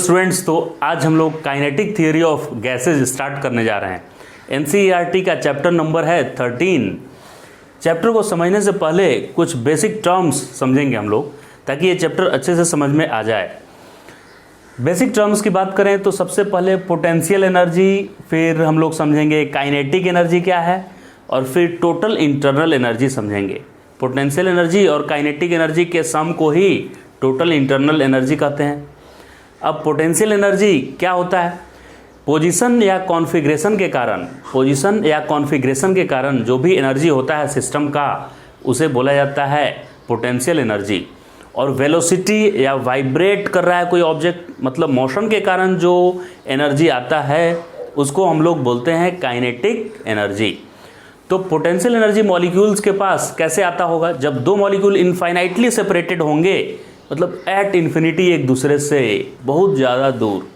Students, तो आज हम लोग kinetic theory of gases start करने जा रहे हैं। एनसीईआरटी का चैप्टर नंबर है 13। चैप्टर को समझने से पहले कुछ बेसिक टर्म्स समझेंगे हम लोग, ताकि ये चैप्टर अच्छे से समझ में आ जाए। बेसिक टर्म्स की बात करें तो सबसे पहले पोटेंशियल एनर्जी, फिर हम लोग समझेंगे काइनेटिक एनर्जी क्या है, और फिर टोटल इंटरनल एनर्जी समझेंगे। पोटेंशियल एनर्जी और काइनेटिक एनर्जी के सम को ही टोटल इंटरनल एनर्जी कहते हैं। अब पोटेंशियल एनर्जी क्या होता है? पोजीशन या कॉन्फ़िगरेशन के कारण जो भी एनर्जी होता है सिस्टम का, उसे बोला जाता है पोटेंशियल एनर्जी। और वेलोसिटी या वाइब्रेट कर रहा है कोई ऑब्जेक्ट, मतलब मोशन के कारण जो एनर्जी आता है उसको हम लोग बोलते हैं काइनेटिक एनर्जी। तो पोटेंशियल एनर्जी मॉलिक्यूल्स के पास कैसे आता होगा? जब दो मॉलिक्यूल इनफाइनाइटली सेपरेटेड होंगे, मतलब एट इन्फिनिटी एक दूसरे से बहुत ज़्यादा दूर,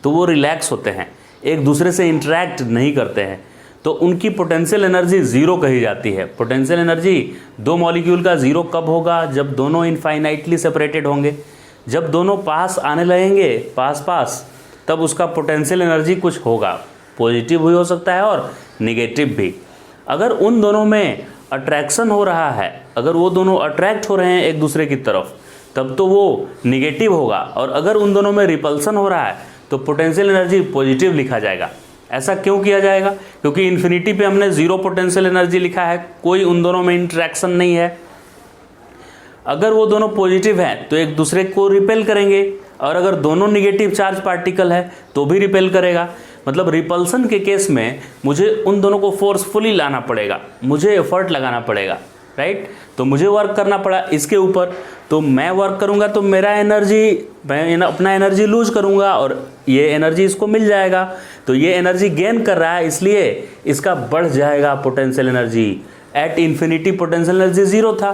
तो वो रिलैक्स होते हैं, एक दूसरे से इंटरेक्ट नहीं करते हैं, तो उनकी पोटेंशियल एनर्जी ज़ीरो कही जाती है। पोटेंशियल एनर्जी दो मॉलिक्यूल का ज़ीरो कब होगा? जब दोनों इनफाइनाइटली सेपरेटेड होंगे। जब दोनों पास आने लगेंगे, पास, तब उसका पोटेंशियल एनर्जी कुछ होगा, पॉजिटिव भी हो सकता है और निगेटिव भी। अगर उन दोनों में अट्रैक्शन हो रहा है, अगर वो दोनों अट्रैक्ट हो रहे हैं एक दूसरे की तरफ, तब तो वो निगेटिव होगा। और अगर उन दोनों में रिपल्सन हो रहा है तो पोटेंशियल एनर्जी पॉजिटिव लिखा जाएगा। ऐसा क्यों किया जाएगा? क्योंकि इन्फिनिटी पे हमने ज़ीरो पोटेंशियल एनर्जी लिखा है, कोई उन दोनों में इंटरेक्शन नहीं है। अगर वो दोनों पॉजिटिव हैं तो एक दूसरे को रिपेल करेंगे, और अगर दोनों निगेटिव चार्ज पार्टिकल है तो भी रिपेल करेगा। मतलब रिपल्सन के केस में मुझे उन दोनों को फोर्सफुली लाना पड़ेगा, मुझे एफर्ट लगाना पड़ेगा, राइट? तो मुझे वर्क करना पड़ा इसके ऊपर, तो मैं वर्क करूंगा तो मेरा एनर्जी, मैं अपना एनर्जी लूज करूंगा और ये एनर्जी इसको मिल जाएगा। तो ये एनर्जी गेन कर रहा है, इसलिए इसका बढ़ जाएगा potential energy. At infinity potential energy zero था,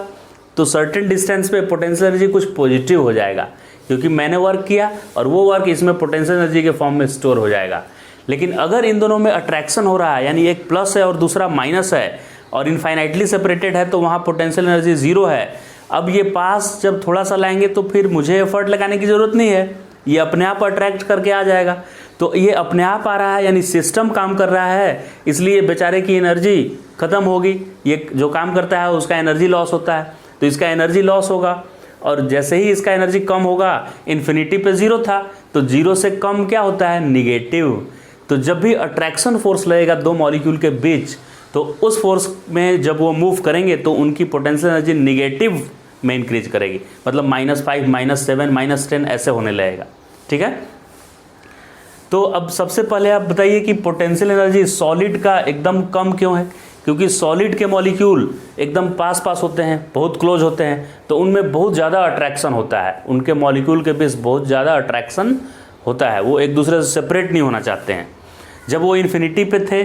तो सर्टेन डिस्टेंस पे पोटेंशियल एनर्जी कुछ पॉजिटिव हो जाएगा, क्योंकि मैंने वर्क किया और वो वर्क इसमें पोटेंशियल एनर्जी के फॉर्म में स्टोर हो जाएगा। लेकिन अगर इन दोनों में अट्रैक्शन हो रहा है, यानी एक प्लस है और दूसरा माइनस है, और इनफाइनाइटली सेपरेटेड है, तो वहाँ पोटेंशियल एनर्जी ज़ीरो है। अब ये पास जब थोड़ा सा लाएंगे तो फिर मुझे एफर्ट लगाने की ज़रूरत नहीं है, ये अपने आप अट्रैक्ट करके आ जाएगा। तो ये अपने आप आ रहा है, यानी सिस्टम काम कर रहा है, इसलिए बेचारे की एनर्जी ख़त्म होगी। ये जो काम करता है उसका एनर्जी लॉस होता है, तो इसका एनर्जी लॉस होगा। और जैसे ही इसका एनर्जी कम होगा, इन्फिनिटी पे ज़ीरो था, तो ज़ीरो से कम क्या होता है? निगेटिव। तो जब भी अट्रैक्शन फोर्स लगेगा दो मॉलिक्यूल के बीच, तो उस फोर्स में जब वो मूव करेंगे तो उनकी पोटेंशियल एनर्जी निगेटिव में इंक्रीज करेगी, मतलब -5, -7, -10 ऐसे होने लगेगा। ठीक है? तो अब सबसे पहले आप बताइए कि पोटेंशियल एनर्जी सॉलिड का एकदम कम क्यों है? क्योंकि सॉलिड के मॉलिक्यूल एकदम पास होते हैं, बहुत क्लोज होते हैं, तो उनमें बहुत ज़्यादा अट्रैक्शन होता है, उनके मॉलिक्यूल के बीच बहुत ज़्यादा अट्रैक्शन होता है, वो एक दूसरे से सेपरेट नहीं होना चाहते हैं। जब वो इन्फिनिटी पे थे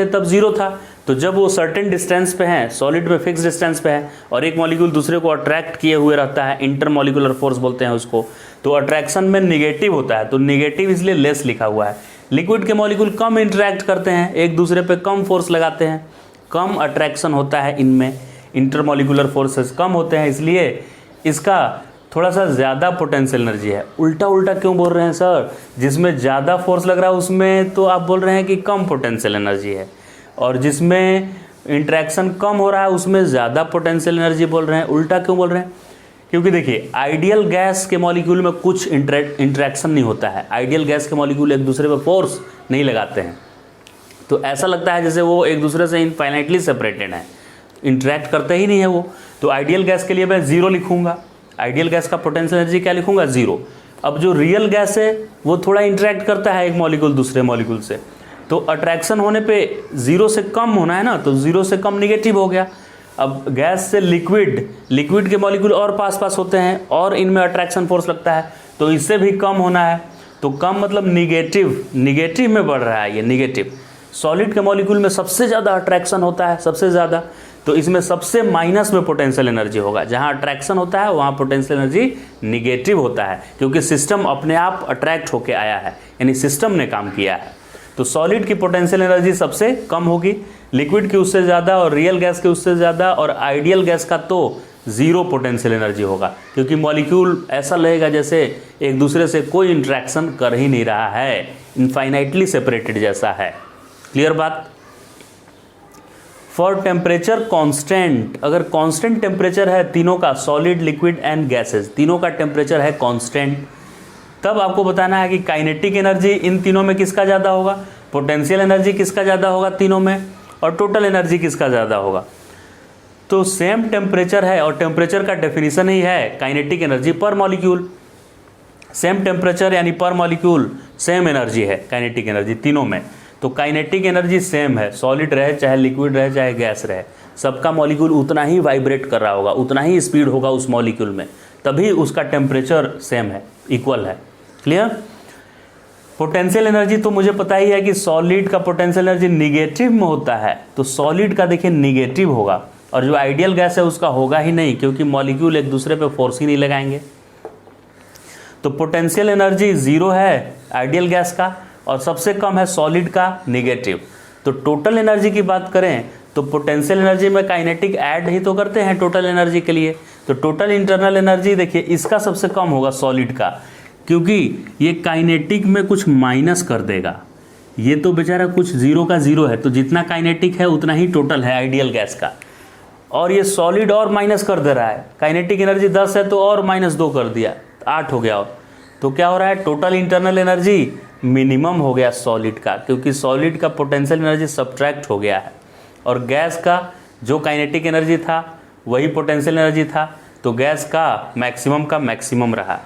तब ज़ीरो था, तो जब वो सर्टेन डिस्टेंस पे हैं, सॉलिड में फिक्स डिस्टेंस पे है, और एक मॉलिक्यूल दूसरे को अट्रैक्ट किए हुए रहता है, इंटरमॉलिक्यूलर फोर्स बोलते हैं उसको, तो अट्रैक्शन में निगेटिव होता है, तो निगेटिव इसलिए लेस लिखा हुआ है। लिक्विड के मॉलिक्यूल कम इंटरैक्ट करते हैं, एक दूसरे पे कम फोर्स लगाते हैं, कम अट्रैक्शन होता है इनमें, इंटरमॉलिक्यूलर फोर्सेस कम होते हैं, इसलिए इसका थोड़ा सा ज़्यादा पोटेंशियल एनर्जी है। उल्टा क्यों बोल रहे हैं सर? जिसमें ज़्यादा फोर्स लग रहा है उसमें तो आप बोल रहे हैं कि कम पोटेंशियल एनर्जी है, और जिसमें इंटरेक्शन कम हो रहा है उसमें ज़्यादा पोटेंशियल एनर्जी बोल रहे हैं। उल्टा क्यों बोल रहे हैं? क्योंकि देखिए, आइडियल गैस के मॉलिक्यूल में कुछ इंटरेक्शन नहीं होता है, आइडियल गैस के मॉलिक्यूल एक दूसरे पर फोर्स नहीं लगाते हैं, तो ऐसा लगता है जैसे वो एक दूसरे से इनफाइनाइटली सेपरेटेड है, इंटरेक्ट करते ही नहीं है वो। तो आइडियल गैस के लिए मैं ज़ीरो लिखूंगा, आइडियल गैस का पोटेंशियल एनर्जी क्या लिखूंगा? ज़ीरो। अब जो रियल गैस है वो थोड़ा इंटरेक्ट करता है एक मॉलिक्यूल दूसरे मॉलिक्यूल से, तो अट्रैक्शन होने पे ज़ीरो से कम होना है ना, तो ज़ीरो से कम निगेटिव हो गया। अब गैस से लिक्विड के मॉलिक्यूल और पास होते हैं, और इनमें अट्रैक्शन फोर्स लगता है, तो इससे भी कम होना है, तो कम मतलब निगेटिव में बढ़ रहा है ये, निगेटिव। सॉलिड के मॉलिक्यूल में सबसे ज़्यादा अट्रैक्शन होता है, सबसे ज़्यादा, तो इसमें सबसे माइनस में पोटेंशियल एनर्जी होगा। जहाँ अट्रैक्शन होता है वहाँ पोटेंशियल एनर्जी निगेटिव होता है, क्योंकि सिस्टम अपने आप अट्रैक्ट होके आया है, यानी सिस्टम ने काम किया है। तो सॉलिड की पोटेंशियल एनर्जी सबसे कम होगी, लिक्विड की उससे ज़्यादा, और रियल गैस की उससे ज़्यादा, और आइडियल गैस का तो ज़ीरो पोटेंशियल एनर्जी होगा, क्योंकि मॉलिक्यूल ऐसा लगेगा जैसे एक दूसरे से कोई इंटरेक्शन कर ही नहीं रहा है, इनफाइनाइटली सेपरेटेड जैसा है। क्लियर बात। फॉर टेम्परेचर कांस्टेंट, अगर कांस्टेंट टेम्परेचर है तीनों का, सॉलिड लिक्विड एंड गैसेस, तीनों का टेम्परेचर है कांस्टेंट, तब आपको बताना है कि काइनेटिक एनर्जी इन तीनों में किसका ज़्यादा होगा, पोटेंशियल एनर्जी किसका ज़्यादा होगा तीनों में, और टोटल एनर्जी किसका ज़्यादा होगा। तो सेम टेम्परेचर है और टेम्परेचर का डेफिनेशन ही है काइनेटिक एनर्जी पर मॉलिक्यूल। सेम टेम्परेचर यानी पर मॉलिक्यूल सेम एनर्जी है काइनेटिक एनर्जी तीनों में। तो काइनेटिक एनर्जी सेम है, सॉलिड रहे चाहे लिक्विड रहे चाहे गैस रहे, सबका मॉलिक्यूल उतना ही वाइब्रेट कर रहा होगा, उतना ही स्पीड होगा उस मॉलिक्यूल में, तभी उसका टेम्परेचर सेम है, इक्वल है। क्लियर। पोटेंशियल एनर्जी तो मुझे पता ही है कि सॉलिड का पोटेंशियल एनर्जी निगेटिव में होता है, तो सॉलिड का देखिए निगेटिव होगा, और जो आइडियल गैस है उसका होगा ही नहीं, क्योंकि मॉलिक्यूल एक दूसरे पे फोर्स ही नहीं लगाएंगे। तो पोटेंशियल एनर्जी जीरो है आइडियल गैस का, और सबसे कम है सॉलिड का नेगेटिव। तो टोटल एनर्जी की बात करें तो पोटेंशियल एनर्जी में काइनेटिक ऐड ही तो करते हैं टोटल एनर्जी के लिए। तो टोटल इंटरनल एनर्जी देखिए इसका सबसे कम होगा सॉलिड का, क्योंकि ये काइनेटिक में कुछ माइनस कर देगा, ये तो बेचारा कुछ जीरो का जीरो है, तो जितना काइनेटिक है उतना ही टोटल है आइडियल गैस का, और ये सॉलिड और माइनस कर दे रहा है। काइनेटिक एनर्जी 10 है तो और -2 कर दिया, 8 हो गया, और तो क्या हो रहा है, टोटल इंटरनल एनर्जी मिनिमम हो गया सॉलिड का, क्योंकि सॉलिड का पोटेंशियल एनर्जी सब्ट्रैक्ट हो गया है, और गैस का जो काइनेटिक एनर्जी था वही पोटेंशियल एनर्जी था, तो गैस का मैक्सिमम रहा।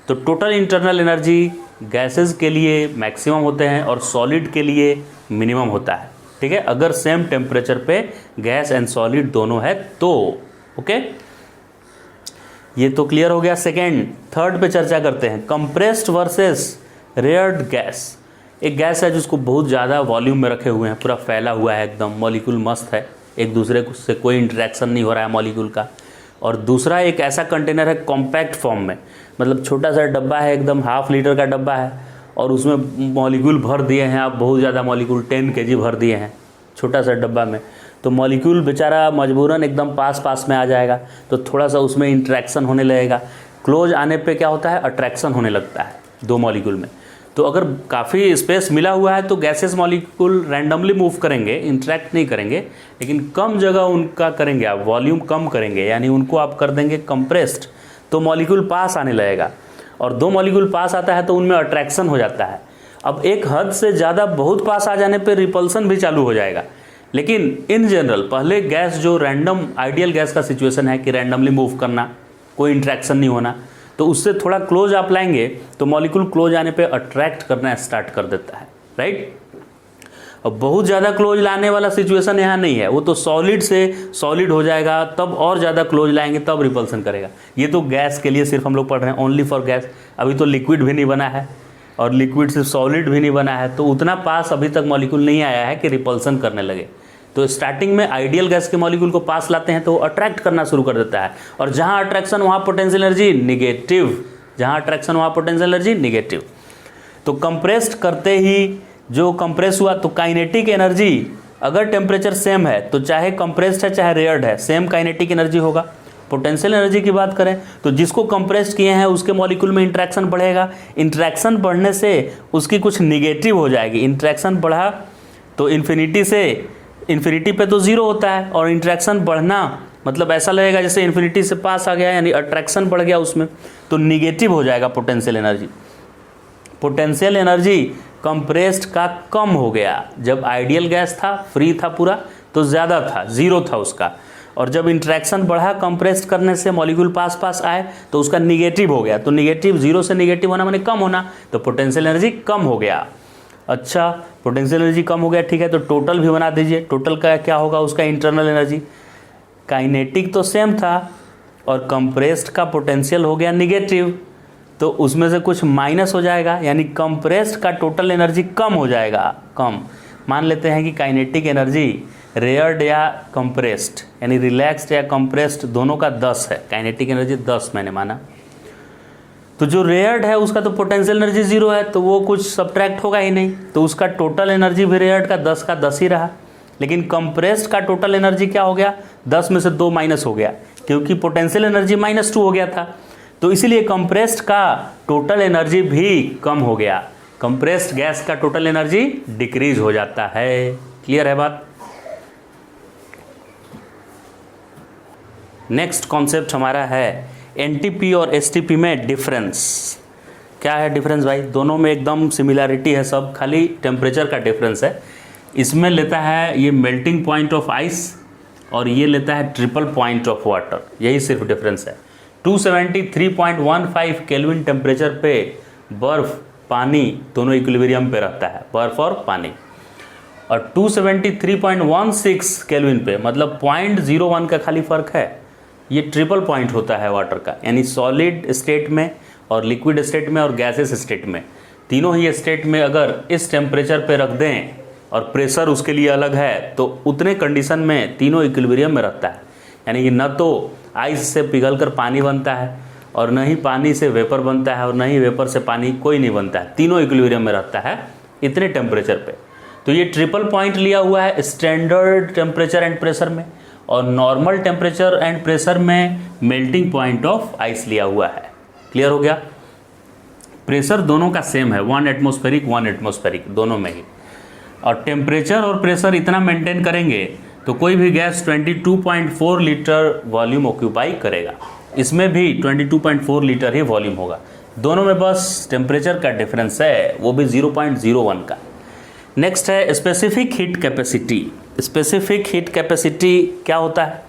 तो टोटल इंटरनल एनर्जी गैसेस के लिए मैक्सिमम होते हैं और सॉलिड के लिए मिनिमम होता है। ठीक है, अगर सेम टेम्परेचर पे गैस एंड सॉलिड दोनों है तो। ओके, ये तो क्लियर हो गया। सेकेंड, थर्ड पे चर्चा करते हैं, कंप्रेस्ड वर्सेस रेयर्ड गैस। एक गैस है जिसको बहुत ज़्यादा वॉल्यूम में रखे हुए हैं, पूरा फैला हुआ है एकदम, मॉलिक्यूल मस्त है, एक दूसरे से कोई इंटरेक्शन नहीं हो रहा है मॉलिक्यूल का। और दूसरा एक ऐसा कंटेनर है कॉम्पैक्ट फॉर्म में, मतलब छोटा सा डब्बा है, एकदम 1/2 लीटर का डब्बा है, और उसमें मॉलिक्यूल भर दिए हैं आप, बहुत ज़्यादा मॉलिक्यूल 10 kg भर दिए हैं छोटा सा डब्बा में। तो मॉलिक्यूल बेचारा मजबूरन एकदम पास में आ जाएगा, तो थोड़ा सा उसमें इंटरेक्शन होने लगेगा। क्लोज आने पे क्या होता है, अट्रैक्शन होने लगता है दो मॉलिक्यूल में। तो अगर काफ़ी स्पेस मिला हुआ है तो गैसेस मॉलिक्यूल रैंडमली मूव करेंगे, इंटरेक्ट नहीं करेंगे, लेकिन कम जगह उनका करेंगे आप, वॉल्यूम कम करेंगे, यानी उनको आप कर देंगे कंप्रेस्ड, तो मॉलिक्यूल पास आने लगेगा, और दो मॉलिक्यूल पास आता है तो उनमें अट्रैक्शन हो जाता है। अब एक हद से ज़्यादा बहुत पास आ जाने पर रिपल्सन भी चालू हो जाएगा। लेकिन इन जनरल पहले गैस जो रैंडम आइडियल गैस का सिचुएशन है कि रैंडमली मूव करना, कोई इंट्रैक्शन नहीं होना, तो उससे थोड़ा क्लोज आप लाएंगे तो मॉलिक्यूल क्लोज आने पे अट्रैक्ट करना स्टार्ट कर देता है, राइट। अब बहुत ज़्यादा क्लोज लाने वाला सिचुएशन यहाँ नहीं है, वो तो सॉलिड से सॉलिड हो जाएगा, तब और ज़्यादा क्लोज लाएंगे तब रिपल्सन करेगा। ये तो गैस के लिए सिर्फ हम लोग पढ़ रहे हैं, ओनली फॉर गैस। अभी तो लिक्विड भी नहीं बना है और लिक्विड से सॉलिड भी नहीं बना है, तो उतना पास अभी तक मॉलिक्यूल नहीं आया है कि रिपल्सन करने लगे। तो स्टार्टिंग में आइडियल गैस के मॉलिक्यूल को पास लाते हैं तो वो अट्रैक्ट करना शुरू कर देता है, और जहां अट्रैक्शन वहां पोटेंशियल एनर्जी निगेटिव, जहां अट्रैक्शन वहां पोटेंशियल एनर्जी निगेटिव। तो कंप्रेस्ड करते ही जो कंप्रेस हुआ तो काइनेटिक एनर्जी अगर टेम्परेचर सेम है तो चाहे कंप्रेस्ड है चाहे रेयर्ड है, सेम काइनेटिक एनर्जी होगा। पोटेंशियल एनर्जी की बात करें तो जिसको कंप्रेस्ड किए हैं उसके मॉलिक्यूल में इंट्रैक्शन बढ़ेगा, इंट्रैक्शन बढ़ने से उसकी कुछ निगेटिव हो जाएगी। इंट्रैक्शन बढ़ा तो इन्फिनिटी पे तो जीरो होता है, और इंट्रैक्शन बढ़ना मतलब ऐसा लगेगा जैसे इन्फिनिटी से पास आ गया, यानी अट्रैक्शन बढ़ गया उसमें, तो निगेटिव हो जाएगा potential energy. Potential energy compressed का कम हो गया, जब आइडियल गैस था फ्री था पूरा तो ज़्यादा था, जीरो था उसका, और जब इंट्रैक्शन बढ़ा कंप्रेस्ड करने से मॉलिक्यूल पास आए तो उसका निगेटिव हो गया। तो निगेटिव, जीरो से निगेटिव होना माने कम होना, तो पोटेंशियल एनर्जी कम हो गया। अच्छा, पोटेंशियल एनर्जी कम हो गया, ठीक है, तो टोटल भी बना दीजिए। टोटल का क्या होगा, उसका इंटरनल एनर्जी। काइनेटिक तो सेम था और कंप्रेस्ड का पोटेंशियल हो गया निगेटिव, तो उसमें से कुछ माइनस हो जाएगा, यानी कंप्रेस्ड का टोटल एनर्जी कम हो जाएगा, कम। मान लेते हैं कि काइनेटिक एनर्जी रेयर्ड या कंप्रेस्ड, यानी रिलैक्स्ड या कंप्रेस्ड दोनों का 10 है, काइनेटिक एनर्जी 10 मैंने माना। तो जो रेयर्ड है उसका तो पोटेंशियल एनर्जी 0 है, तो वो कुछ सब्ट्रैक्ट होगा ही नहीं, तो उसका टोटल एनर्जी भी रेयर्ड का 10 ही रहा। लेकिन कंप्रेस्ड का टोटल एनर्जी क्या हो गया, 10 में से 2 माइनस हो गया, क्योंकि पोटेंशियल एनर्जी -2 हो गया था, तो इसीलिए कंप्रेस्ड का टोटल एनर्जी भी कम हो गया। कंप्रेस्ड गैस का टोटल एनर्जी डिक्रीज हो जाता है। क्लियर है बात? नेक्स्ट कॉन्सेप्ट हमारा है एनटीपी और एसटीपी में डिफरेंस। क्या है डिफरेंस भाई? दोनों में एकदम सिमिलैरिटी है, सब खाली टेम्परेचर का डिफरेंस है। इसमें लेता है ये मेल्टिंग पॉइंट ऑफ आइस और ये लेता है ट्रिपल पॉइंट ऑफ वाटर, यही सिर्फ डिफरेंस है। 273.15 केल्विन टेम्परेचर पे बर्फ पानी दोनों इक्विलिब्रियम पे रहता है, बर्फ और पानी। और 273.16 केल्विन पे मतलब 0.01 का खाली फर्क है, ये ट्रिपल पॉइंट होता है वाटर का, यानी सॉलिड स्टेट में और लिक्विड स्टेट में और गैसेस स्टेट में, तीनों ही स्टेट में अगर इस टेम्परेचर पे रख दें और प्रेशर उसके लिए अलग है तो उतने कंडीशन में तीनों इक्विलिब्रियम में रहता है। यानी कि न तो आइस से पिघलकर पानी बनता है और न ही पानी से वेपर बनता है और न ही वेपर से पानी कोई नहीं बनता है, तीनों इक्विलिब्रियम में रहता है इतने टेम्परेचर पे। तो ये ट्रिपल पॉइंट लिया हुआ है स्टैंडर्ड टेम्परेचर एंड प्रेशर में, और नॉर्मल टेम्परेचर एंड प्रेशर में मेल्टिंग पॉइंट ऑफ आइस लिया हुआ है। क्लियर हो गया? प्रेशर दोनों का सेम है, 1 एटमॉस्फेरिक दोनों में ही। और टेम्परेचर और प्रेशर इतना मेंटेन करेंगे तो कोई भी गैस 22.4 लीटर वॉल्यूम ऑक्यूपाई करेगा। इसमें भी 22.4 लीटर ही वॉल्यूम होगा। दोनों में बस टेम्परेचर का डिफरेंस है, वो भी 0.01 का। नेक्स्ट है specific heat capacity. Specific heat capacity क्या होता है?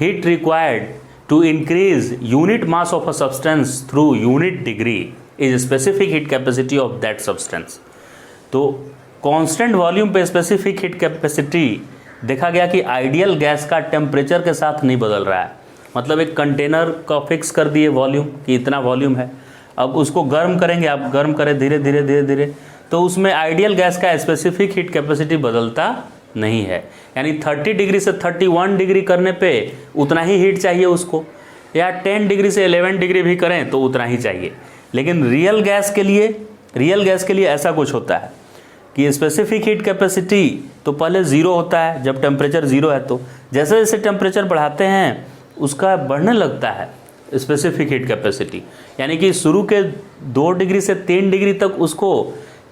Heat required to increase unit mass of a substance through unit degree is specific heat capacity of that substance. तो कांस्टेंट वॉल्यूम पे स्पेसिफिक हीट कैपेसिटी देखा गया कि ideal gas का temperature के साथ नहीं बदल रहा है। मतलब एक कंटेनर का फिक्स कर दिए वॉल्यूम कि इतना वॉल्यूम है, अब उसको गर्म करेंगे, आप गर्म करें धीरे धीरे धीरे धीरे, तो उसमें आइडियल गैस का स्पेसिफिक हीट कैपेसिटी बदलता नहीं है। यानी 30 डिग्री से 31 डिग्री करने पे उतना ही हीट चाहिए उसको, या 10 डिग्री से 11 डिग्री भी करें तो उतना ही चाहिए। लेकिन रियल गैस के लिए ऐसा कुछ होता है कि स्पेसिफिक हीट कैपेसिटी तो पहले 0 होता है जब टेम्परेचर 0 है, तो जैसे जैसे टेम्परेचर बढ़ाते हैं उसका बढ़ने लगता है स्पेसिफिक हीट कैपेसिटी। यानी कि शुरू के 2 डिग्री से 3 डिग्री तक उसको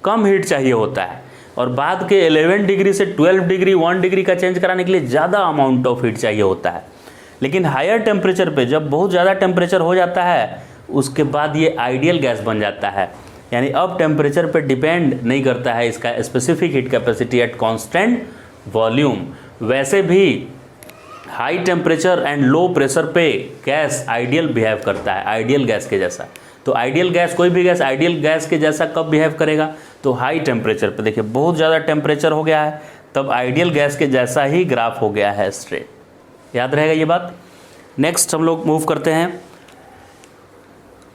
कम हीट चाहिए होता है, और बाद के 11 डिग्री से 12 डिग्री 1 डिग्री का चेंज कराने के लिए ज़्यादा अमाउंट ऑफ हीट चाहिए होता है। लेकिन हायर टेम्परेचर पे जब बहुत ज़्यादा टेम्परेचर हो जाता है उसके बाद ये आइडियल गैस बन जाता है। यानी अब टेम्परेचर पे डिपेंड नहीं करता है इसका specific heat capacity at constant volume. वैसे भी high temperature and low pressure पे गैस आइडियल बिहेव करता है, आइडियल गैस के जैसा। तो आइडियल गैस, कोई भी गैस आइडियल गैस के जैसा कब बिहेव करेगा? तो हाई टेम्परेचर पे। देखिए बहुत ज़्यादा टेम्परेचर हो गया है तब आइडियल गैस के जैसा ही ग्राफ हो गया है स्ट्रेट। याद रहेगा ये बात? नेक्स्ट हम लोग मूव करते हैं,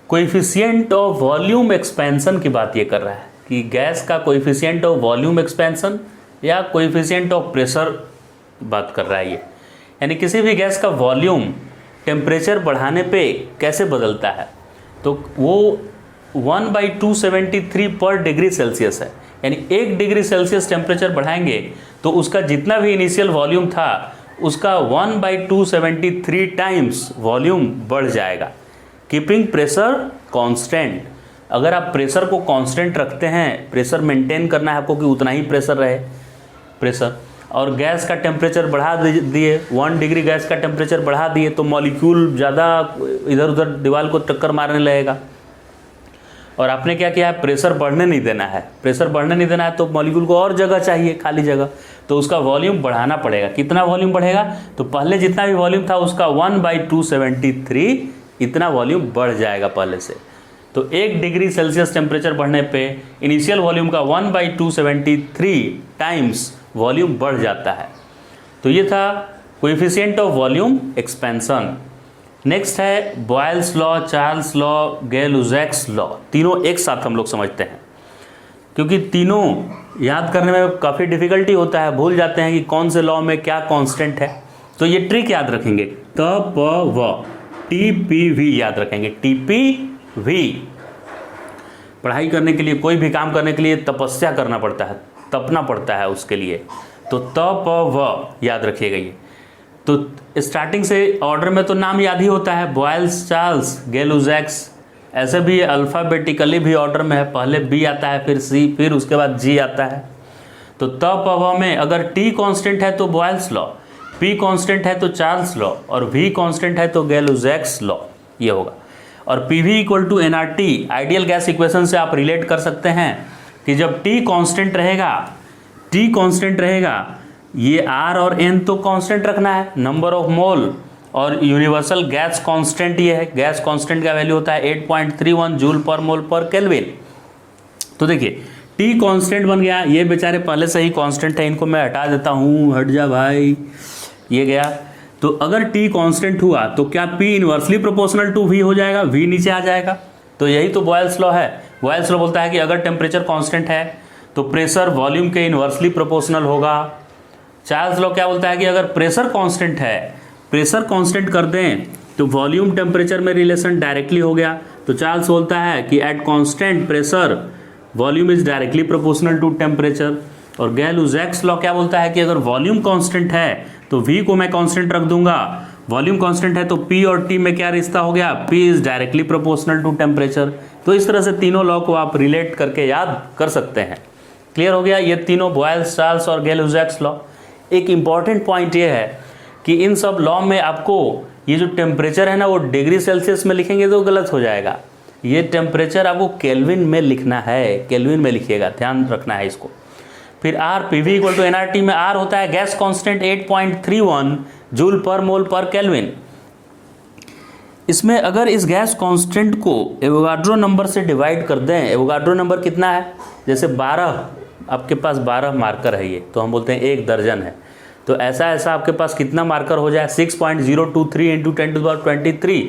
कोएफिशिएंट ऑफ वॉल्यूम एक्सपेंशन की बात ये कर रहा है कि गैस का कोएफिशिएंट ऑफ वॉल्यूम एक्सपेंशन या कोएफिशिएंट ऑफ प्रेशर बात कर रहा है ये। यानी किसी भी गैस का वॉल्यूम टेम्परेचर बढ़ाने पे कैसे बदलता है, तो वो 1/273 पर डिग्री सेल्सियस है। यानी 1 डिग्री सेल्सियस टेम्परेचर बढ़ाएंगे तो उसका जितना भी इनिशियल वॉल्यूम था उसका 1/273 टाइम्स वॉल्यूम बढ़ जाएगा, कीपिंग प्रेशर कांस्टेंट। अगर आप प्रेशर को कांस्टेंट रखते हैं, प्रेशर मेंटेन करना है आपको कि उतना ही प्रेशर रहे प्रेशर, और गैस का टेम्परेचर बढ़ा दिए, 1 डिग्री गैस का टेम्परेचर बढ़ा दिए तो मॉलिक्यूल ज़्यादा इधर उधर दीवार को टक्कर मारने लगेगा। और आपने क्या किया है, प्रेशर बढ़ने नहीं देना है। प्रेशर बढ़ने नहीं देना है तो मॉलिक्यूल को और जगह चाहिए, खाली जगह, तो उसका वॉल्यूम बढ़ाना पड़ेगा। कितना वॉल्यूम बढ़ेगा? तो पहले जितना भी वॉल्यूम था उसका 1/273 इतना वॉल्यूम बढ़ जाएगा पहले से। तो 1 डिग्री सेल्सियस टेम्परेचर बढ़ने पे इनिशियल वॉल्यूम का 1/273 टाइम्स वॉल्यूम बढ़ जाता है। तो ये था coefficient of volume expansion. Next है Boyle's law, Charles law, Gay-Lussac's law. तीनों एक साथ हम लोग समझते हैं क्योंकि तीनों याद करने में काफ़ी डिफिकल्टी होता है, भूल जाते हैं कि कौन से लॉ में क्या कांस्टेंट है। तो ये ट्रिक याद रखेंगे, त प व TPV याद रखेंगे। TPV पढ़ाई करने के लिए, कोई भी काम करने के लिए तपस्या करना पड़ता है, तपना पड़ता है उसके लिए। तो त प व याद रखिएगा ये। तो स्टार्टिंग से ऑर्डर में तो नाम याद ही होता है, बॉयल्स, चार्ल्स, गैलुजैक्स, ऐसे भी अल्फ़ाबेटिकली भी ऑर्डर में है, पहले बी आता है, फिर सी, फिर उसके बाद जी आता है। तो तब प्रभाव में अगर टी कांस्टेंट है तो बॉयल्स लॉ, पी कांस्टेंट है तो चार्ल्स लॉ, और वी कांस्टेंट है तो गैलुजैक्स लॉ, ये होगा। और P V equal to N R T, ideal gas equation से आप रिलेट कर सकते हैं कि जब टी कांस्टेंट रहेगा, टी कांस्टेंट रहेगा, ये आर और एन तो कांस्टेंट रखना है, नंबर ऑफ मोल, और यूनिवर्सल गैस कांस्टेंट ये है, गैस कांस्टेंट का वैल्यू होता है 8.31 जूल पर मोल पर केल्विन। तो देखिए टी कांस्टेंट बन गया, ये बेचारे पहले से ही कांस्टेंट है, इनको मैं हटा देता हूँ, हट जा भाई, ये गया। तो अगर टी कांस्टेंट हुआ तो क्या P inversely proportional to V हो जाएगा, वी नीचे आ जाएगा। तो यही तो बॉयल्स लॉ है। बॉयल्स लॉ बोलता है कि अगर टेम्परेचर कांस्टेंट है तो प्रेशर वॉल्यूम के इनवर्सली प्रोपोर्शनल होगा। चार्ल्स लॉ क्या बोलता है कि अगर प्रेशर कांस्टेंट है, प्रेशर कांस्टेंट कर दें तो वॉल्यूम टेम्परेचर में रिलेशन डायरेक्टली हो गया। तो चार्ल्स बोलता है कि at constant pressure volume is directly proportional to temperature. और गैलुजैक्स लॉ क्या बोलता है कि अगर वॉल्यूम कांस्टेंट है तो v को मैं कांस्टेंट रख दूंगा, वॉल्यूम कांस्टेंट है तो p और t में क्या रिश्ता हो गया, p is directly proportional to temperature. तो इस तरह से तीनों लॉ को आप रिलेट करके याद कर सकते हैं। क्लियर हो गया, ये तीनों बॉयल्स, चार्ल्स और गैलुजैक्स लॉ। एक इंपॉर्टेंट पॉइंट ये है कि इन सब लॉ में आपको ये जो टेम्परेचर है ना वो डिग्री सेल्सियस में लिखेंगे तो गलत हो जाएगा, ये टेम्परेचर आपको केल्विन में लिखना है, केल्विन में लिखिएगा, ध्यान रखना है इसको। फिर R, P V equal to N R T में आर होता है गैस कांस्टेंट 8.31 जूल पर मोल पर केल्विन। इसमें अगर इस गैस कांस्टेंट को एवोगाड्रो नंबर से डिवाइड कर दें, एवोगाड्रो नंबर कितना है, जैसे 12, आपके पास 12 मार्कर है ये, तो हम बोलते हैं 1 दर्जन है। तो ऐसा ऐसा आपके पास कितना मार्कर हो जाए, 6.023 इंटू 10⁻23,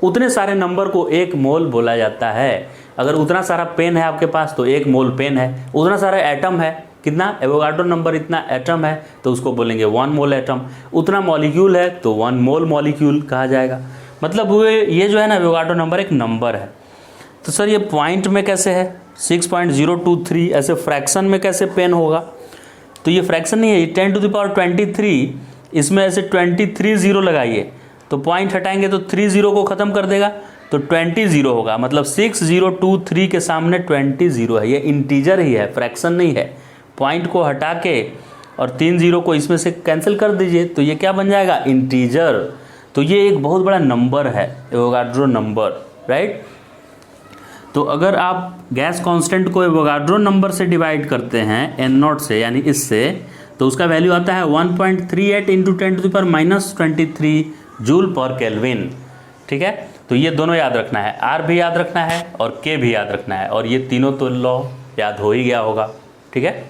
उतने सारे नंबर को 1 मोल बोला जाता है। अगर उतना सारा पेन है आपके पास तो 1 मोल पेन है। उतना सारा एटम है, कितना, एवोगाड्रो नंबर इतना एटम है तो उसको बोलेंगे 1 मोल एटम। उतना मॉलिक्यूल है तो 1 मोल मॉलिक्यूल कहा जाएगा। मतलब वो ये जो है ना एवोगाड्रो नंबर एक नंबर है। तो सर ये पॉइंट में कैसे है, 6.023, ऐसे फ्रैक्शन में कैसे पेन होगा, तो ये फ्रैक्शन नहीं है, ये 10⁻23, इसमें ऐसे 23 जीरो लगाइए तो पॉइंट हटाएंगे तो 3 जीरो को ख़त्म कर देगा तो 20 जीरो होगा। मतलब 6023 के सामने 20 जीरो है, ये इंटीजर ही है, फ्रैक्शन नहीं है। पॉइंट को हटा के और 3 जीरो को इसमें से कैंसिल कर दीजिए तो ये क्या बन जाएगा, इंटीजर। तो ये एक बहुत बड़ा नंबर है एवोगाड्रो नंबर, राइट। तो अगर आप गैस कांस्टेंट को एवोगाड्रो नंबर से डिवाइड करते हैं n0 से, यानी इससे, तो उसका वैल्यू आता है 1.38 इंटू 10⁻⁻23 जूल पर केल्विन। ठीक है, तो ये दोनों याद रखना है, R भी याद रखना है और K भी याद रखना है, और ये तीनों तो लॉ याद हो ही गया होगा। ठीक है।